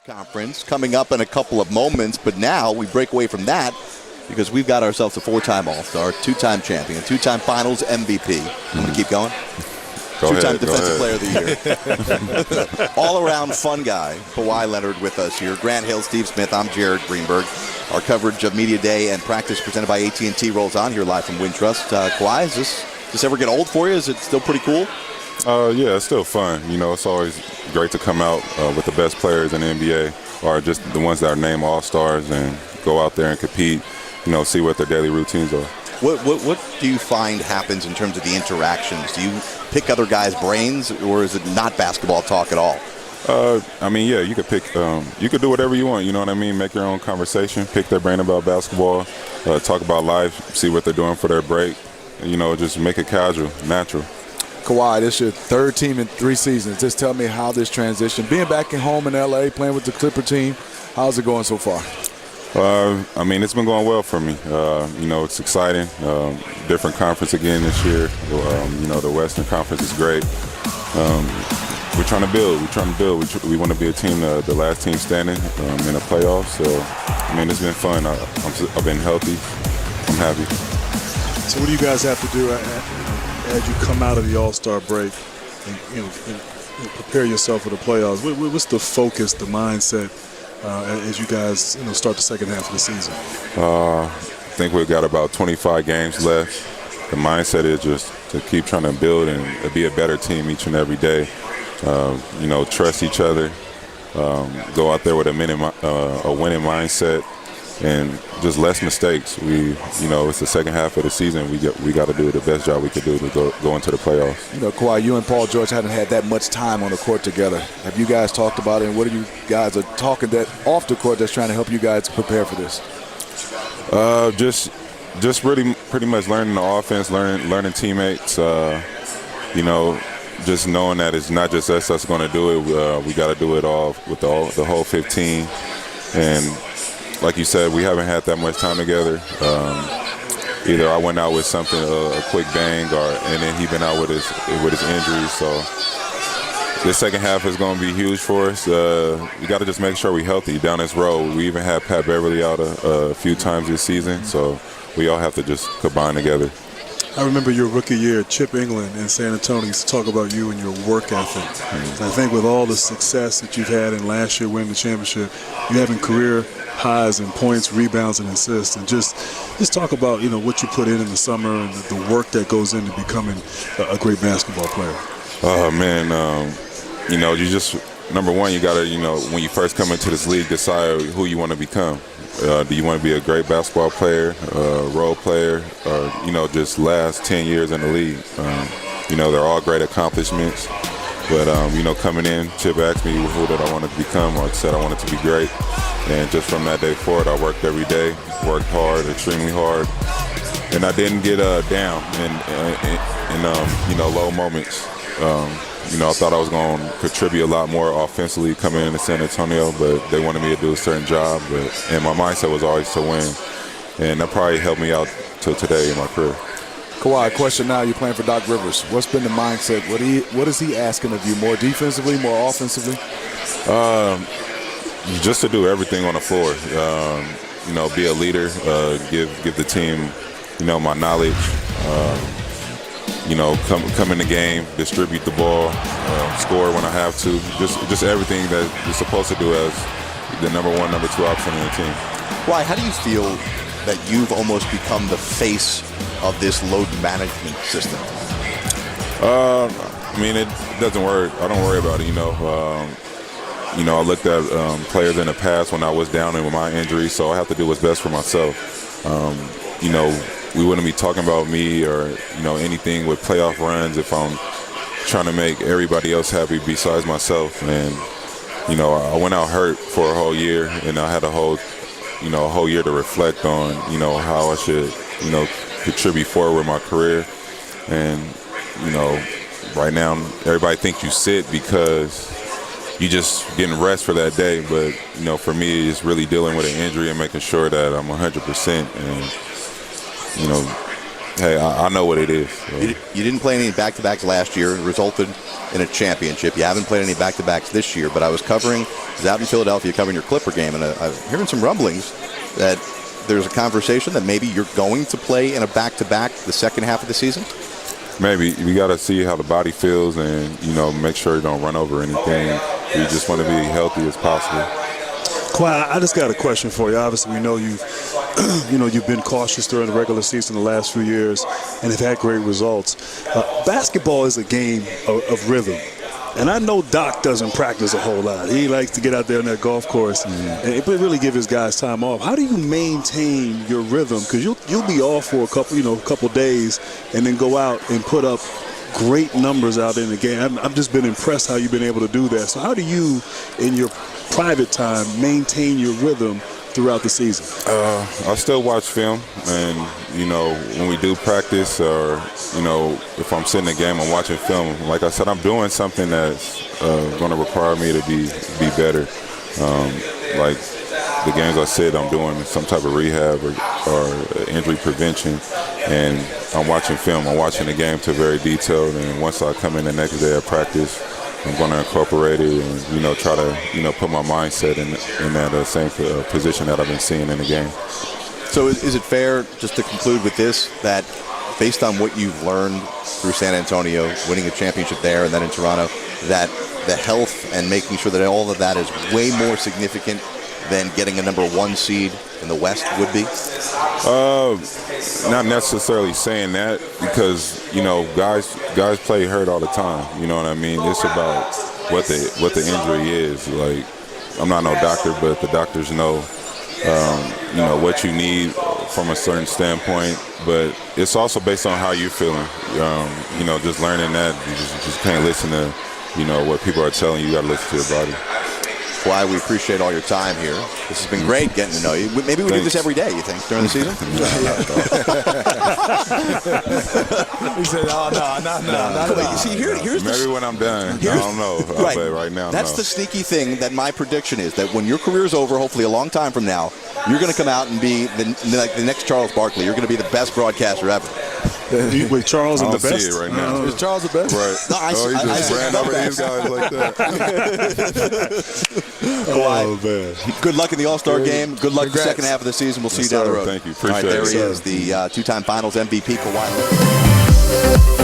Conference coming up in a couple of moments, but now we break away from that because we've got ourselves a 4-time All-Star, 2-time champion, 2-time Finals MVP. I'm going to keep going. 2-time Defensive Player of the Year. All-around fun guy, Kwahi Leonard with us here. Grant Hill, Steve Smith, I'm Jared Greenberg. Our coverage of Media Day and practice presented by AT&T rolls on here live from Wintrust. Kwahi, does this ever get old for you? Is it still pretty cool? Yeah, it's still fun. You know, it's always great to come out with the best players in the NBA, or just the ones that are named All-Stars, and go out there and compete, you know, see what their daily routines are. What do you find happens in terms of the interactions? Do you pick other guys' brains, or is it not basketball talk at all? I mean, yeah, you could pick, you could do whatever you want, you know what I mean? Make your own conversation, pick their brain about basketball, talk about life, see what they're doing for their break, you know, just make it casual, natural. Kwahi, this is your third team in 3 seasons. Just tell me how this transition, being back at home in L.A., playing with the Clipper team, how's it going so far? I mean, it's been going well for me. You know, it's exciting. Different conference again this year. You know, the Western Conference is great. We're trying to build. We want to be a team, the last team standing in the playoffs. So, I mean, it's been fun. I've been healthy. I'm happy. So what do you guys have to do as you come out of the All-Star break and, and prepare yourself for the playoffs? What's the focus, the mindset as you guys start the second half of the season? I think we've got about 25 games left. The mindset is just to keep trying to build and be a better team each and every day. You know, trust each other, go out there with a winning mindset, and just less mistakes. You know, it's the second half of the season. We got to do the best job we could do to go into the playoffs. You know, Kwahi, you and Paul George hadn't had that much time on the court together. Have you guys talked about it, and what are you guys are talking that off the court that's trying to help you guys prepare for this? Just really pretty much learning the offense, learning teammates. You know, just knowing that it's not just us that's going to do it. We got to do it all with the whole 15. And like you said, we haven't had that much time together. Either I went out with something, a quick bang, and then he been out with his injuries. So this second half is going to be huge for us. We got to just make sure we're healthy down this road. We even had Pat Beverly out a few times this season, so we all have to just combine together. I remember your rookie year, Chip England in San Antonio used to talk about you and your work ethic. And I think with all the success that you've had in last year winning the championship, you having career highs in points, rebounds, and assists. And just talk about what you put in the summer and the work that goes into becoming a great basketball player. Oh, man, you know, you just, number one, you got to, when you first come into this league, decide who you want to become. Do you want to be a great basketball player, role player, or, just last 10 years in the league? They're all great accomplishments. But, coming in, Chip asked me who did I want to become. I said I wanted to be great. And just from that day forward, I worked every day, worked hard, extremely hard. And I didn't get down in low moments. I thought I was going to contribute a lot more offensively coming into San Antonio, but they wanted me to do a certain job. And my mindset was always to win. And that probably helped me out till today in my career. Kwahi, question now. You're playing for Doc Rivers. What's been the mindset? What is he asking of you? More defensively, more offensively? Just to do everything on the floor. Be a leader, give the team, my knowledge. Come in the game, distribute the ball, score when I have to. Just everything that you're supposed to do as the number 1, number 2 option on the team. Why? How do you feel that you've almost become the face of this load management system? I mean, it doesn't worry. I don't worry about it. I looked at players in the past when I was down and with my injury, so I have to do what's best for myself. We wouldn't be talking about me or, anything with playoff runs if I'm trying to make everybody else happy besides myself. And, I went out hurt for a whole year, and I had a whole year to reflect on, how I should, contribute forward with my career. And, right now everybody thinks you sit because you just getting rest for that day. But, for me, it's really dealing with an injury and making sure that I'm 100% and, hey, I know what it is. So. You didn't play any back-to-backs last year. It resulted in a championship. You haven't played any back-to-backs this year, but I was out in Philadelphia covering your Clipper game, and I'm hearing some rumblings that there's a conversation that maybe you're going to play in a back-to-back the second half of the season? Maybe. We got to see how the body feels and, make sure you don't run over anything. We just want to be healthy as possible. Kwahi, I just got a question for you. Obviously, we know you've been cautious during the regular season the last few years and have had great results. Basketball is a game of rhythm. And I know Doc doesn't practice a whole lot. He likes to get out there on that golf course and really give his guys time off. How do you maintain your rhythm? Because you'll be off for a couple days and then go out and put up great numbers out in the game. I've just been impressed how you've been able to do that. So how do you, in your private time, maintain your rhythm throughout the season? I still watch film, and when we do practice, or if I'm sitting in the game, I'm watching film. Like I said, I'm doing something that's going to require me to be better. Like the games I said, I'm doing some type of rehab or injury prevention, and I'm watching film. I'm watching the game to very detailed, and once I come in the next day of practice, I'm going to incorporate it and, try to, put my mindset in that same position that I've been seeing in the game. So is it fair, just to conclude with this, that based on what you've learned through San Antonio, winning a championship there and then in Toronto, that the health and making sure that all of that is way more significant than getting a number 1 seed in the West would be? Not necessarily saying that, because guys play hurt all the time. You know what I mean? It's about what the injury is. Like, I'm not no doctor, but the doctors know what you need from a certain standpoint. But it's also based on how you're feeling. Just learning that you just can't listen to what people are telling you. You got to listen to your body. Why we appreciate all your time here. This has been great getting to know you. Maybe we do this every day, you think, during the season? He said, no. See, here's maybe when I'm done. I don't know. Right. But right now, that's no. the sneaky thing that my prediction is, that when your career is over, hopefully a long time from now, you're going to come out and be the next Charles Barkley. You're going to be the best broadcaster ever. With Charles and the best? See it right now. Is Charles the best? Right. No, he just ran over these guys like that. Oh, man. Good luck in the All-Star game. Good luck in the Congrats. second half of the season. We'll see you down the road. Thank you. All right, Appreciate there it. he is, the 2-time Finals MVP, Kwahi.